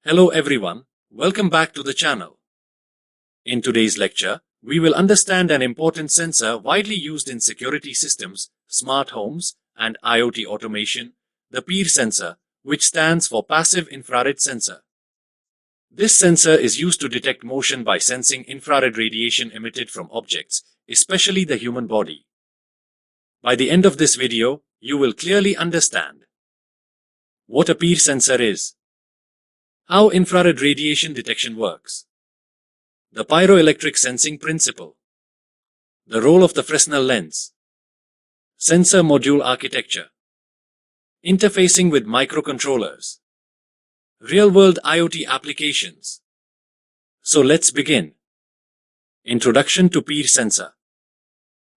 Hello everyone, welcome back to the channel. In today's lecture, we will understand an important sensor widely used in security systems, smart homes, and IoT automation, the PIR sensor, which stands for Passive Infrared Sensor. This sensor is used to detect motion by sensing infrared radiation emitted from objects, especially the human body. By the end of this video, you will clearly understand what a PIR sensor is, how infrared radiation detection works, the pyroelectric sensing principle, the role of the Fresnel lens, sensor module architecture, interfacing with microcontrollers, real-world IoT applications. So let's begin. Introduction to PIR sensor.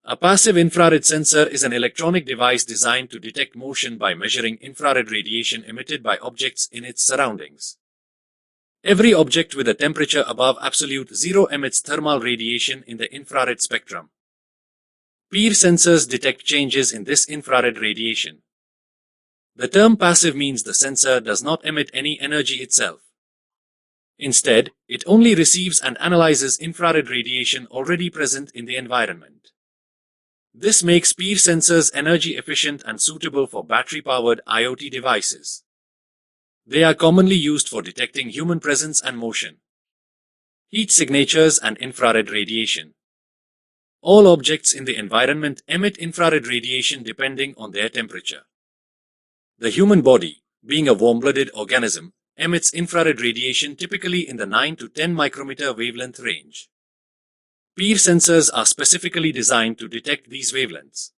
A passive infrared sensor is an electronic device designed to detect motion by measuring infrared radiation emitted by objects in its surroundings. Every object with a temperature above absolute zero emits thermal radiation in the infrared spectrum. PIR sensors detect changes in this infrared radiation. The term passive means the sensor does not emit any energy itself. Instead, it only receives and analyzes infrared radiation already present in the environment. This makes PIR sensors energy efficient and suitable for battery-powered IoT devices. They are commonly used for detecting human presence and motion, heat signatures, and infrared radiation. All objects in the environment emit infrared radiation depending on their temperature. The human body, being a warm-blooded organism, emits infrared radiation typically in the 9 to 10 micrometer wavelength range. PIR sensors are specifically designed to detect these wavelengths.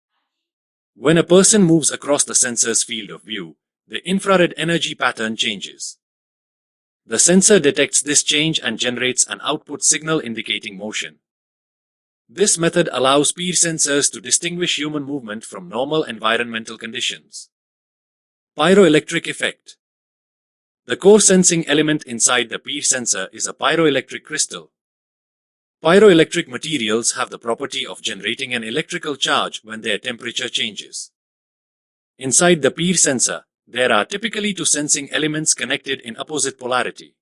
When a person moves across the sensor's field of view, the infrared energy pattern changes. The sensor detects this change and generates an output signal indicating motion. This method allows PIR sensors to distinguish human movement from normal environmental conditions. Pyroelectric effect. The core sensing element inside the PIR sensor is a pyroelectric crystal. Pyroelectric materials have the property of generating an electrical charge when their temperature changes. Inside the PIR sensor, there are typically two sensing elements connected in opposite polarity.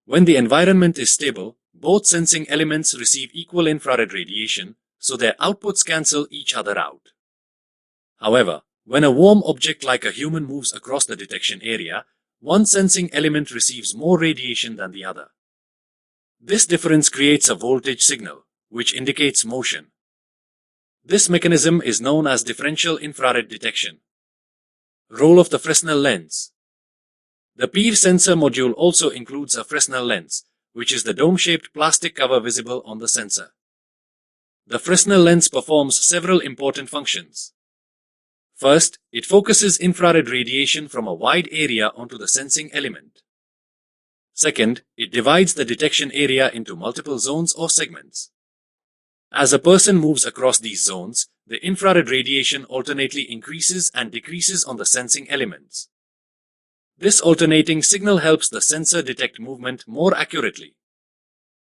When the environment is stable, both sensing elements receive equal infrared radiation, so their outputs cancel each other out. However, when a warm object like a human moves across the detection area, one sensing element receives more radiation than the other. This difference creates a voltage signal, which indicates motion. This mechanism is known as differential infrared detection. Role of the Fresnel lens. The PIR sensor module also includes a Fresnel lens, which is the dome-shaped plastic cover visible on the sensor. The Fresnel lens performs several important functions. First, it focuses infrared radiation from a wide area onto the sensing element. Second, it divides the detection area into multiple zones or segments. As a person moves across these zones, the infrared radiation alternately increases and decreases on the sensing elements. This alternating signal helps the sensor detect movement more accurately.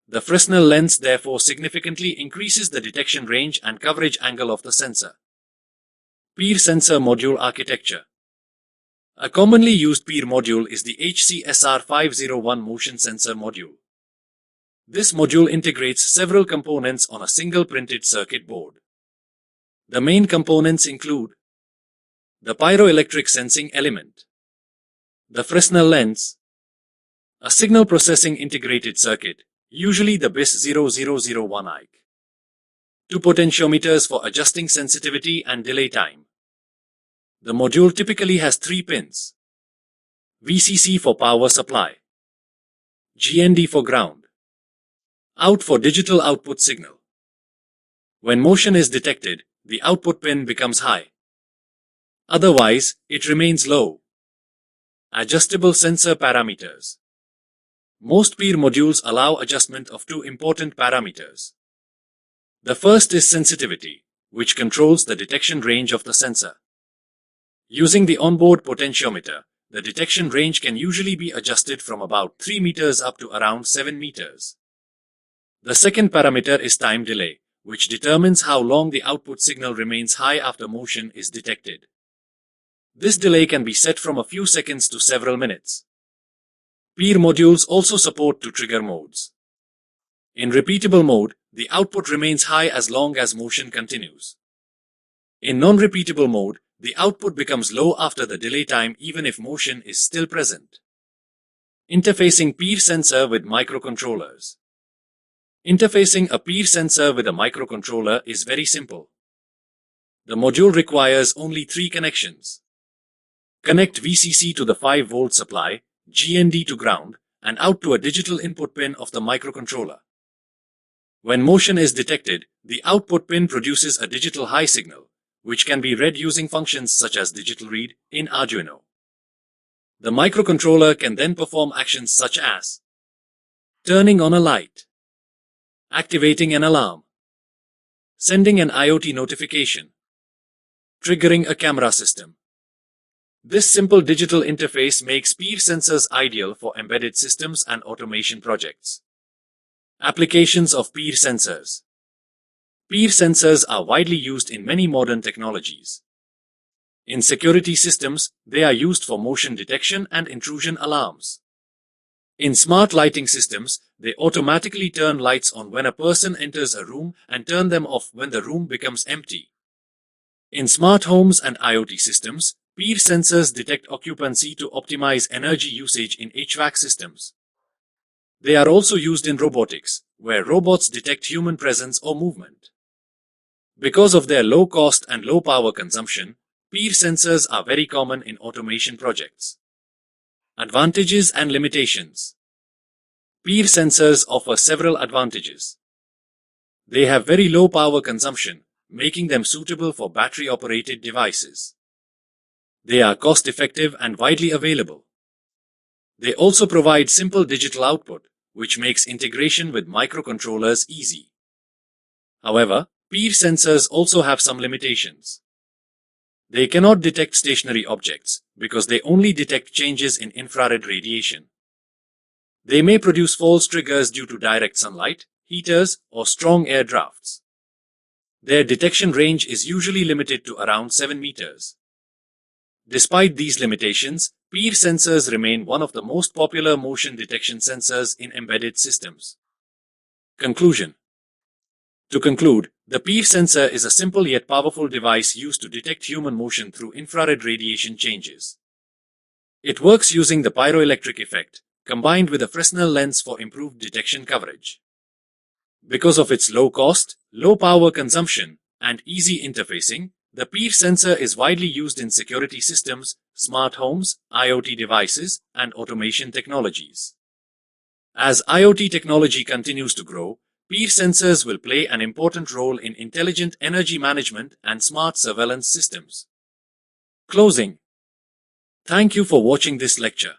The Fresnel lens therefore significantly increases the detection range and coverage angle of the sensor. PIR sensor module architecture. A commonly used PIR module is the HCSR501 motion sensor module. This module integrates several components on a single printed circuit board. The main components include the pyroelectric sensing element, the Fresnel lens, a signal processing integrated circuit, usually the BIS0001IC, two potentiometers for adjusting sensitivity and delay time. The module typically has 3 pins: VCC for power supply, GND for ground, out for digital output signal. When motion is detected, the output pin becomes high. Otherwise, it remains low. Adjustable sensor parameters. Most PIR modules allow adjustment of 2 important parameters. The first is sensitivity, which controls the detection range of the sensor. Using the onboard potentiometer, the detection range can usually be adjusted from about 3 meters up to around 7 meters. The second parameter is time delay, which determines how long the output signal remains high after motion is detected. This delay can be set from a few seconds to several minutes. PIR modules also support two trigger modes. In repeatable mode, the output remains high as long as motion continues. In non-repeatable mode, the output becomes low after the delay time even if motion is still present. Interfacing PIR sensor with microcontrollers. Interfacing a PIR sensor with a microcontroller is very simple. The module requires only 3 connections. Connect VCC to the 5-volt supply, GND to ground, and out to a digital input pin of the microcontroller. When motion is detected, the output pin produces a digital high signal, which can be read using functions such as digital read in Arduino. The microcontroller can then perform actions such as turning on a light, activating an alarm, sending an IoT notification, triggering a camera system. This simple digital interface makes PIR sensors ideal for embedded systems and automation projects. Applications of PIR sensors. PIR sensors are widely used in many modern technologies. In security systems, they are used for motion detection and intrusion alarms. In smart lighting systems, they automatically turn lights on when a person enters a room and turn them off when the room becomes empty. In smart homes and IoT systems, PIR sensors detect occupancy to optimize energy usage in HVAC systems. They are also used in robotics, where robots detect human presence or movement. Because of their low cost and low power consumption, PIR sensors are very common in automation projects. Advantages and limitations. PIR sensors offer several advantages. They have very low power consumption, making them suitable for battery-operated devices. They are cost-effective and widely available. They also provide simple digital output, which makes integration with microcontrollers easy. However, PIR sensors also have some limitations. They cannot detect stationary objects because they only detect changes in infrared radiation. They may produce false triggers due to direct sunlight, heaters, or strong air drafts. Their detection range is usually limited to around 7 meters. Despite these limitations, PIR sensors remain one of the most popular motion detection sensors in embedded systems. Conclusion. To conclude, the PIR sensor is a simple yet powerful device used to detect human motion through infrared radiation changes. It works using the pyroelectric effect, combined with a Fresnel lens for improved detection coverage. Because of its low cost, low power consumption, and easy interfacing, the PIR sensor is widely used in security systems, smart homes, IoT devices, and automation technologies. As IoT technology continues to grow, PIR sensors will play an important role in intelligent energy management and smart surveillance systems. Closing. Thank you for watching this lecture.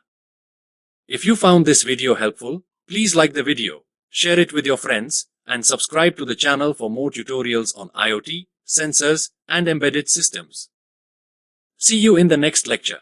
If you found this video helpful, please like the video, share it with your friends, and subscribe to the channel for more tutorials on IoT, sensors, and embedded systems. See you in the next lecture.